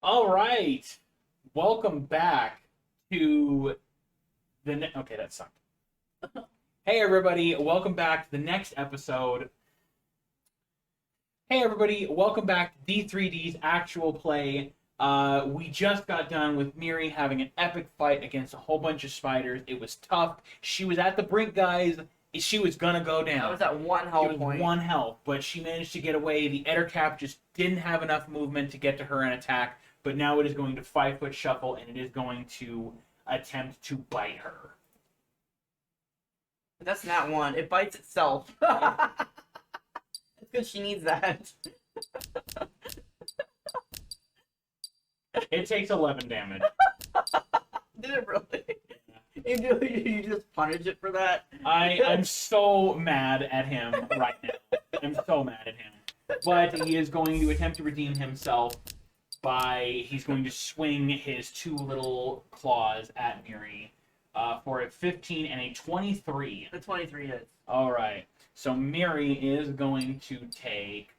All right. Welcome back to okay, that sucked. Hey everybody, welcome back to the next episode. Hey everybody, welcome back to D3D's actual play. We just got done with Miri having an epic fight against a whole bunch of spiders. It was tough. She was at the brink, guys. She was gonna go I down. was at one She health was point. one health, but she managed to get away. The Ettercap just didn't have enough movement to get to her and attack, but now it is going to 5 foot shuffle and it is going to attempt to bite her. That's not one. It bites itself. Yeah. It's because she needs that. It takes 11 damage. Did it really? You just punish it for that? I'm so mad at him right now. I'm so mad at him. But he is going to attempt to redeem himself he's going to swing his two little claws at Miri for a 15 and a 23. The 23 hits. All right. So Miri is going to take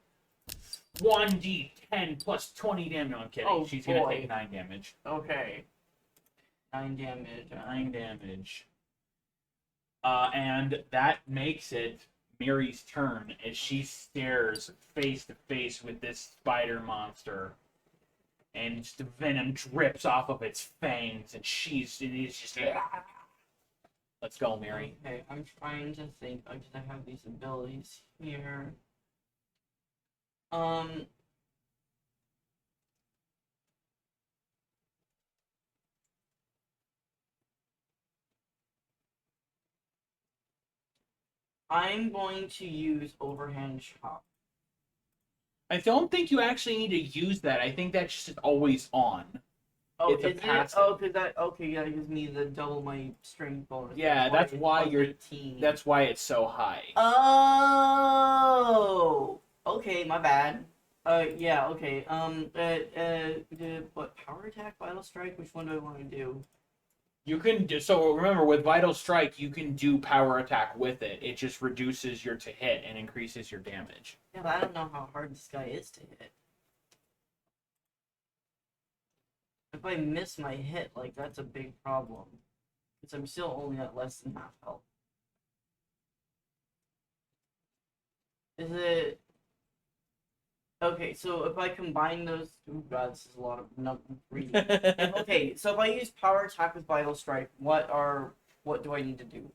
1d10 plus 20 damage. No, I'm kidding. Oh, She's going to boy. take 9 damage. Okay. 9 damage. 9 damage. And that makes it Miri's turn as she stares face to face with this spider monster. And the venom drips off of its fangs, and it is just. Let's go, Miri. Okay, I'm trying to think. Because I have these abilities here. I'm going to use overhand chop. I don't think you actually need to use that. I think that's just always on. Oh, It's a is it? passive. Oh, cause that. Okay, yeah, it gives me the double my strength bonus. Yeah, that's why it's you're. 18. That's why it's so high. Oh, okay, my bad. Yeah, okay. What, power attack, vital strike? Which one do I want to do? You can do, so remember with Vital Strike you can do power attack with it. It just reduces your to hit and increases your damage. Yeah, but I don't know how hard this guy is to hit. If I miss my hit, like, that's a big problem. Because I'm still only at less than half health. Is it... Okay, so if I combine those... Oh god, this is a lot of reading. Okay, so if I use power attack with vital strike, what do I need to do?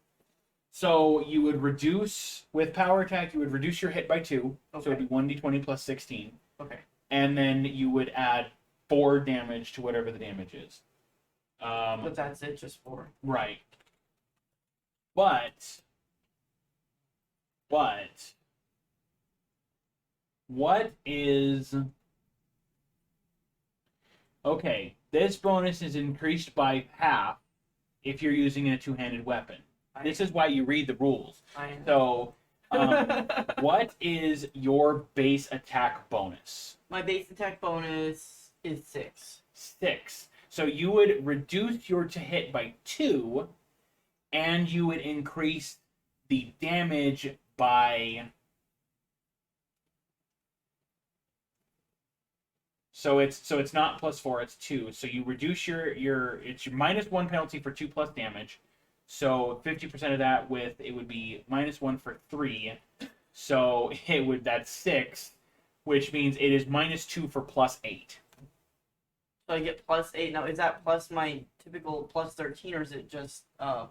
So you would reduce with power attack. You would reduce your hit by 2, Okay. so it'd be 1d20 plus 16, Okay. and then you would add 4 damage to whatever the damage is. But that's it, just 4. Right. But what is okay? This bonus is increased by half if you're using a two-handed weapon. This is why you read the rules. So, what is your base attack bonus? My base attack bonus is 6. 6. So you would reduce your to hit by 2, and you would increase the damage by. So it's not +4, it's 2. So you reduce your it's your -1 penalty for 2 plus damage. So 50% of that it would be -1 for 3. So that's 6, which means it is -2 for +8. So I get +8. Now, is that plus my typical +13, or is it just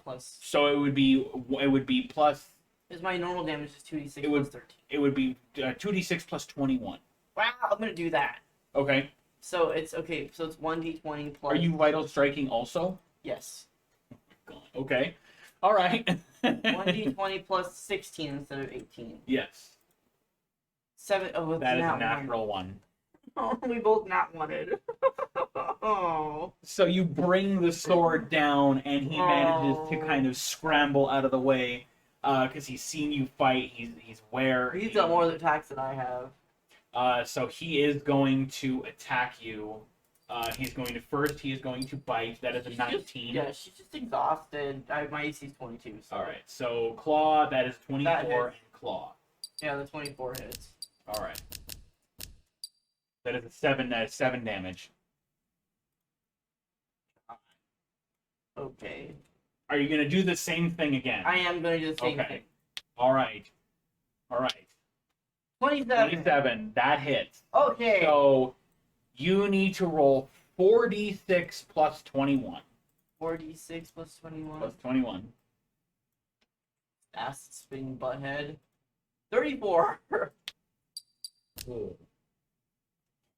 plus? So it would be plus. Is my normal damage is 2d6 It would- plus 13? It would be 2d6 plus 21. Wow, I'm gonna do that. Okay. So it's okay. So it's 1d20 plus. Are you vital striking also? Yes. Okay. All right. 1d20 plus 16 instead of 18. Yes. 7. Oh, That is a not natural one. Oh, we both not wanted. Oh. So you bring the sword down, and he manages to Oh. kind of scramble out of the way, because he's seen you fight. He's aware. He's got more attacks than I have. So he is going to attack you. He is going to bite. That is a 19. Yeah, she's just exhausted. My AC is 22. So. All right. So claw. That is 24 and claw. Yeah, the 24 hits. All right. That is a 7. That is 7 damage. Okay. Are you gonna do the same thing again? I am gonna do the same Okay. thing. All right. 27. 27. That hits. Okay. So you need to roll 4d6 plus 21. 4d6 plus 21. Plus 21. Acid spitting butthead. 34. Oh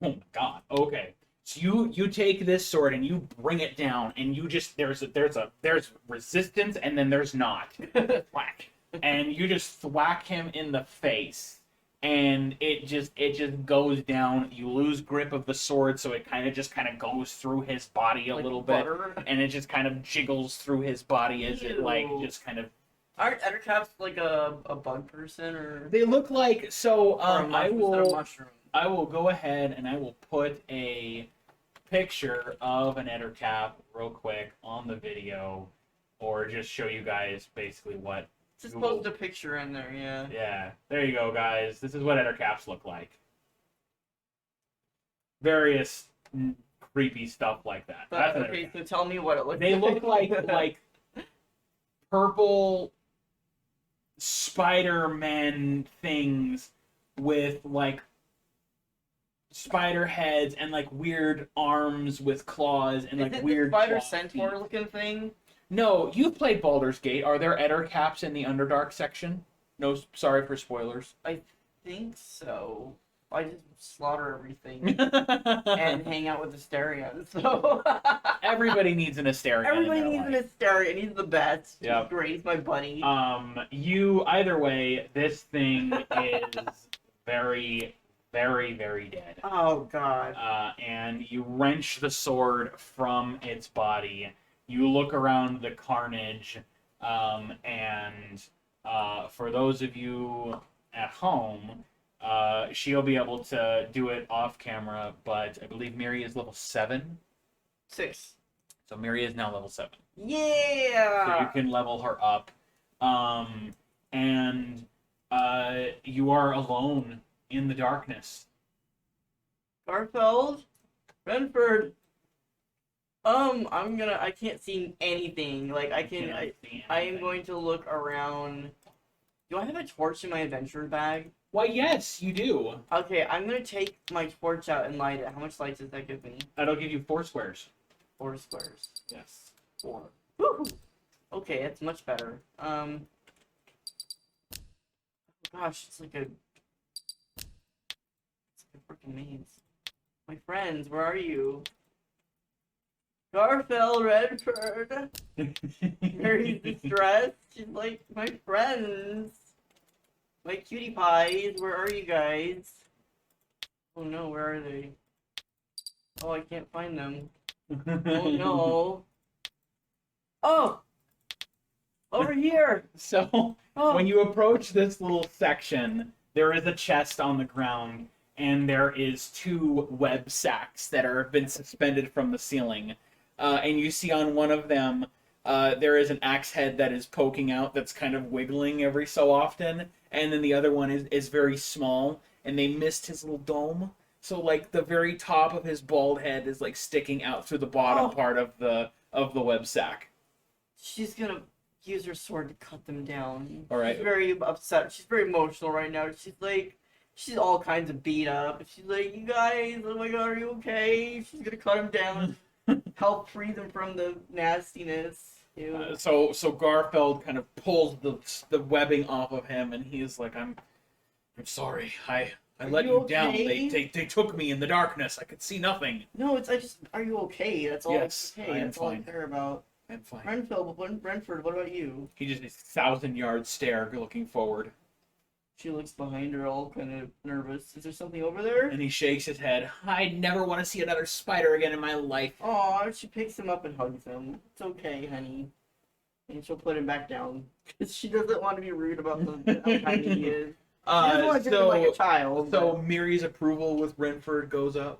my god. Okay. So you take this sword and you bring it down, and you just there's resistance, and then there's not. Whack. And you just thwack him in the face, and it just goes down. You lose grip of the sword, so it kind of goes through his body a Like little butter? bit, and it just kind of jiggles through his body as it like Ew. just kind of. Aren't ettercaps like a bug person or? They look like so. Or a mushroom? I will go ahead and I will put a picture of an ettercap real quick on the video, or just show you guys basically what. Just Google. post a picture in there, yeah. Yeah, there you go, guys. This is what ettercaps look like. Various creepy stuff like that. But, That's an okay, ettercap. so tell me what it looks They like. look like purple Spider-Man things with like spider heads and like weird arms with claws and Is like it weird the spider claw centaur feet. looking thing? No, you've played Baldur's Gate. Are there ettercaps in the Underdark section? No, sorry for spoilers. I think so. I just slaughter everything and hang out with Asterion. So Everybody needs an Asterion. everybody in their needs an life. Asterion. He's the best. Yep. He's great. He's my buddy. You either way, this thing is very, very, very dead. Oh god. And you wrench the sword from its body. You look around the carnage, and for those of you at home, she'll be able to do it off camera, but I believe Miri is level 7. 6. So Miri is now level 7. Yeah. So you can level her up. And you are alone in the darkness. Garfeld, Renford. I can't see anything. Like I am going to look around. Do I have a torch in my adventure bag? Why, yes, you do. Okay, I'm gonna take my torch out and light it. How much light does that give me? That'll give you 4 squares. 4 squares. Yes. 4. Woo! Okay, that's much better. Oh gosh, it's like a freaking maze. My friends, where are you? Garfell, Redford. Very distressed. She's like, my friends. My cutie pies, where are you guys? Oh no, where are they? Oh, I can't find them. Oh no. Oh! Over here! So, Oh! when you approach this little section, there is a chest on the ground, and there is 2 web sacks that have been suspended from the ceiling. And you see on one of them, there is an axe head that is poking out that's kind of wiggling every so often. And then the other one is very small, and they missed his little dome. So, like, the very top of his bald head is, like, sticking out through the bottom part of the web sack. She's gonna use her sword to cut them down. All right. She's very upset. She's very emotional right now. She's all kinds of beat up. She's like, you guys, oh my god, are you okay? She's gonna cut him down. Help free them from the nastiness. So Garfeld kind of pulls the webbing off of him, and he's like, "I'm sorry. I let you down. They took me in the darkness. I could see nothing." No, are you okay? That's all. Yes, okay. I am That's all I fine. care about. I'm fine. Renford, what about you? He just is 1,000-yard stare looking forward. She looks behind her, all kind of nervous. Is there something over there? And he shakes his head. I never want to see another spider again in my life. Aw, she picks him up and hugs him. It's okay, honey. And she'll put him back down. Because she doesn't want to be rude about how tiny he is. She doesn't want to treat him like a child. So Miri's approval with Renford goes up.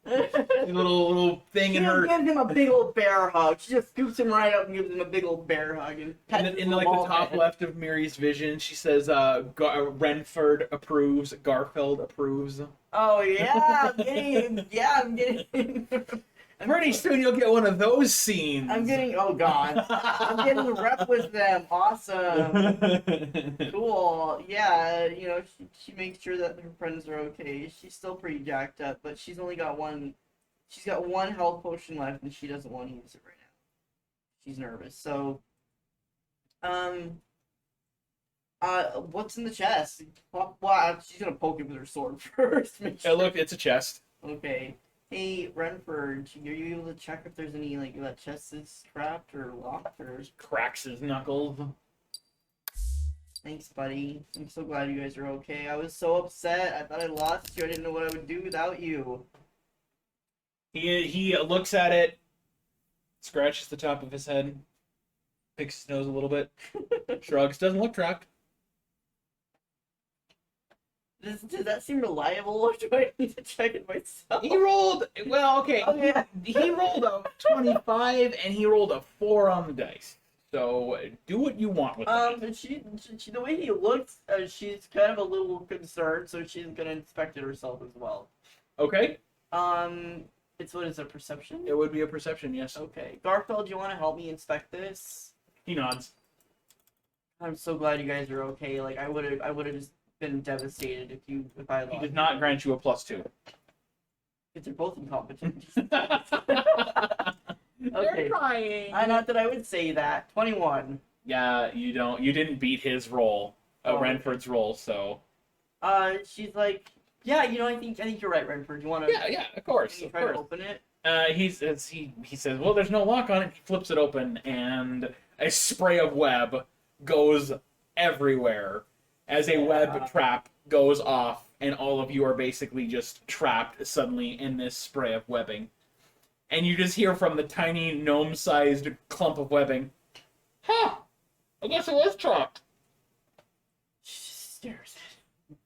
A little thing in her. She gives him a big old bear hug. She just scoops him right up and gives him a big old bear hug. And In like the top left of Miri's vision, she says, "Renford approves. Garfeld approves." Oh yeah, I'm getting. Yeah, I'm getting. Pretty soon you'll get one of those scenes. I'm getting. Oh God. I'm getting a rep with them. Awesome. Cool. Yeah. You know, she makes sure that her friends are okay. She's still pretty jacked up, but she's only got one. She's got one health potion left, and she doesn't want to use it right now. She's nervous. So, what's in the chest? Well, she's gonna poke it with her sword first. Yeah, look, it's a chest. Okay. Hey, Renford, are you able to check if there's any, like, that chest is trapped or locked or... Cracks his knuckles. Thanks, buddy. I'm so glad you guys are okay. I was so upset. I thought I lost you. I didn't know what I would do without you. He looks at it, scratches the top of his head, picks his nose a little bit, shrugs, doesn't look trapped. Does that seem reliable, or do I need to check it myself? He rolled, well, okay, Okay. he rolled a 25 and he rolled a 4 on the dice. So do what you want with it. She the way he looks, she's kind of a little concerned, so she's gonna inspect it herself as well. Okay, It's what is a perception? it would be a perception, yes. Okay, Garfield, do you want to help me inspect this? He nods. I'm so glad you guys are okay. Like I would have just been devastated if I lost. He does not grant you a +2. Because they're both incompetent. They're Okay. trying. Not that I would say that. 21. Yeah, you didn't beat his roll, Oh. Renford's roll, so. She's like, yeah, you know, I think you're right, Renford. You want to? Yeah, of course, Can you of try to course. open it? He says, well, there's no lock on it. He flips it open, and a spray of web goes everywhere as a web trap goes off, and all of you are basically just trapped suddenly in this spray of webbing. And you just hear from the tiny gnome-sized clump of webbing, huh, I guess it was trapped. She just stares at him.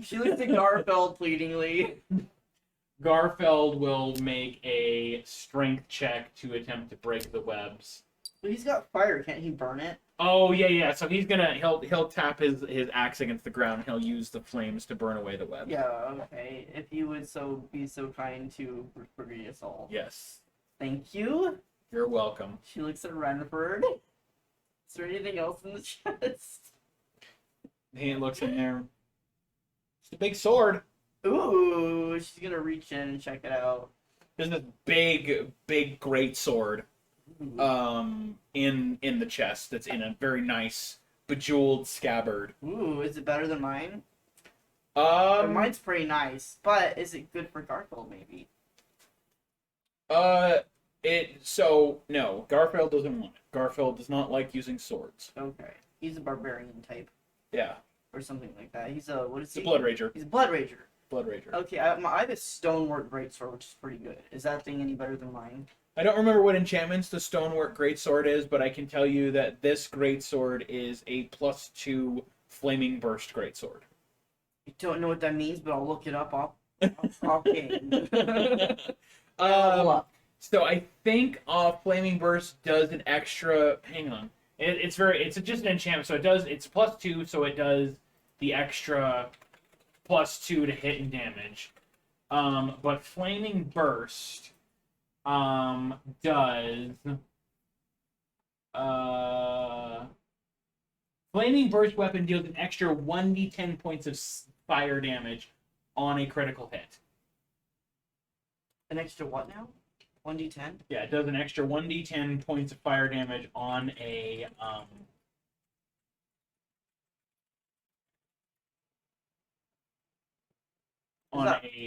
She looks at Garfield pleadingly. Garfeld will make a strength check to attempt to break the webs. But he's got fire. Can't he burn it? Oh yeah. So he'll tap his axe against the ground. He'll use the flames to burn away the web. Yeah. Okay. If you would be so kind to free us all. Yes. Thank you. You're welcome. She looks at Renford. Is there anything else in the chest? He looks in there. It's a big sword. Ooh, she's gonna reach in and check it out. There's this big great sword. In the chest that's in a very nice bejeweled scabbard. Ooh, is it better than mine? Mine's Mine's pretty nice, but is it good for Garfield maybe? No, Garfield doesn't want it. Garfield does not like using swords. Okay, he's a barbarian type Yeah, or something like that. He's a what is it's a he? Blood Rager. He's a blood rager. Blood Rager. Okay, I have a stonework greatsword, which is pretty good. Is that thing any better than mine? I don't remember what enchantments the stonework greatsword is, but I can tell you that this greatsword is a +2 flaming burst greatsword. I don't know what that means, but I'll look it up off game. So I think flaming burst does an extra. Hang on, it's just an enchantment. So it's +2, so it does the extra +2 to hit and damage. But flaming burst does flaming burst weapon deals an extra 1d10 points of fire damage on a critical hit. An extra what now? 1d10? Yeah, it does an extra 1d10 points of fire damage on a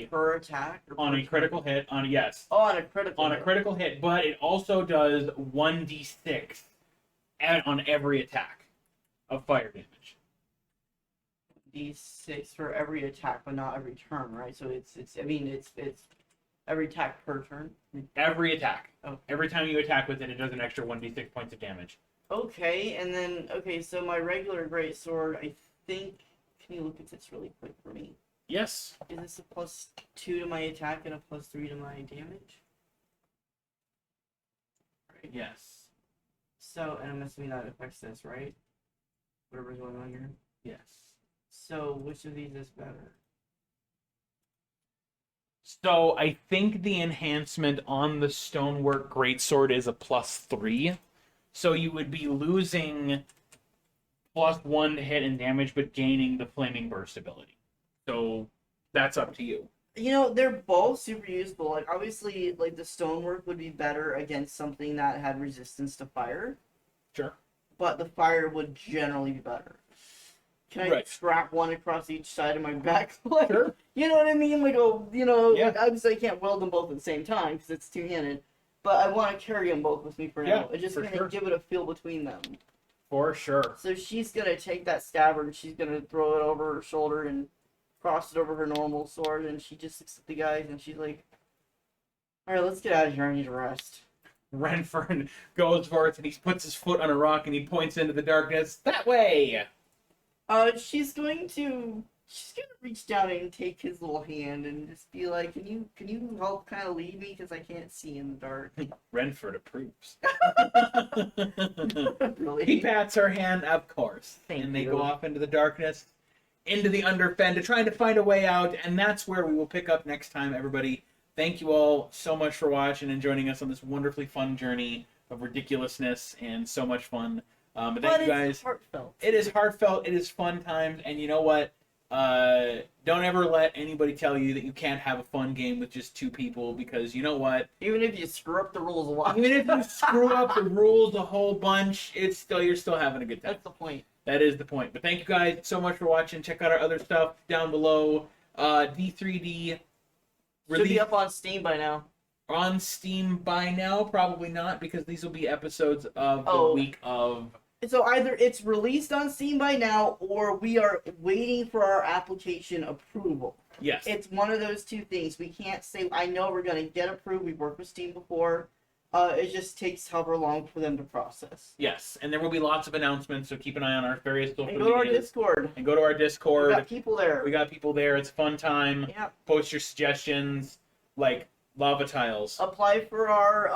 per attack? Or on per a critical hit. Yes. Oh, on a critical On a hit. critical hit, but it also does 1d6 on every attack of fire damage. D6 for every attack, but not every turn, right? So it's every attack per turn. Every attack. Oh. Every time you attack with it, it does an extra 1d6 points of damage. Okay, and then so my regular greatsword, I think. Can you look at this really quick for me? Yes. Is this a +2 to my attack and a +3 to my damage? Right. Yes. So, and I'm assuming that affects this, right? Whatever's going on here. Yes. So, which of these is better? So I think the enhancement on the stonework greatsword is a +3. So you would be losing +1 to hit and damage, but gaining the flaming burst ability. So that's up to you. You know, they're both super useful. Like, obviously, like, the stonework would be better against something that had resistance to fire, Sure. but the fire would generally be better. Can I Right. strap one across each side of my back? Like, Sure. you know what I mean? Like, oh, you know, Yeah. like, obviously I can't weld them both at the same time because it's two-handed, but I want to carry them both with me for now. Yeah, It's just for going to sure. give it a feel between them. For sure. So she's going to take that scabbard and she's going to throw it over her shoulder and cross it over her normal sword, and she just looks at the guys and she's like, alright, let's get out of here. I need to rest. Renfern goes for it and he puts his foot on a rock and he points into the darkness. That way! She's going to reach down and take his little hand and just be like, can you help kind of lead me because I can't see in the dark. Renford approves. Really? He pats her hand, of course. Thank and they you. go off into the darkness, into the underfen to trying to find a way out, and that's where we will pick up next time, everybody. Thank you all so much for watching and joining us on this wonderfully fun journey of ridiculousness and so much fun. But thank you guys. It's heartfelt. It is heartfelt. It is fun times, and you know what? Don't ever let anybody tell you that you can't have a fun game with just 2 people, because you know what? Even if you screw up the rules a lot. Even if you screw up the rules a whole bunch, you're still having a good time. That's the point. That is the point. But thank you guys so much for watching. Check out our other stuff down below. D3D Should be up on Steam by now. on Steam by now. Probably not, because these will be episodes of the Oh. week of. So either it's released on Steam by now, or we are waiting for our application approval. Yes. It's one of those two things. We can't say, I know we're going to get approved. We've worked with Steam before. It just takes however long for them to process. Yes, and there will be lots of announcements, so keep an eye on our various social And go to our medias. Discord. And go to our We Discord. got people there. We got people there. It's a fun time. Yeah. Post your suggestions, like lava tiles. Apply for our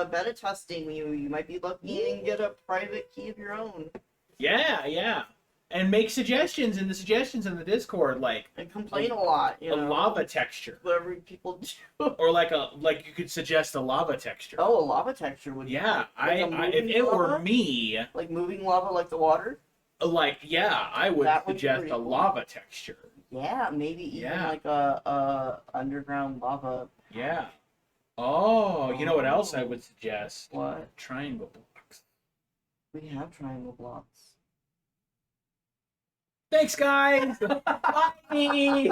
beta testing. You might be lucky and get a private key of your own. Yeah. And make suggestions in the Discord, like And complain a lot, you a know. lava texture. Whatever people do. Or like you could suggest a lava texture. Oh, a lava texture would be Yeah, like a if moving it were lava? me, like moving lava like the water. I would That would be suggest pretty a cool. lava texture. Yeah, maybe even Yeah. like a underground lava. Yeah. Oh, you know what else I would suggest? What? Triangle blocks. We have triangle blocks. Thanks, guys. Bye.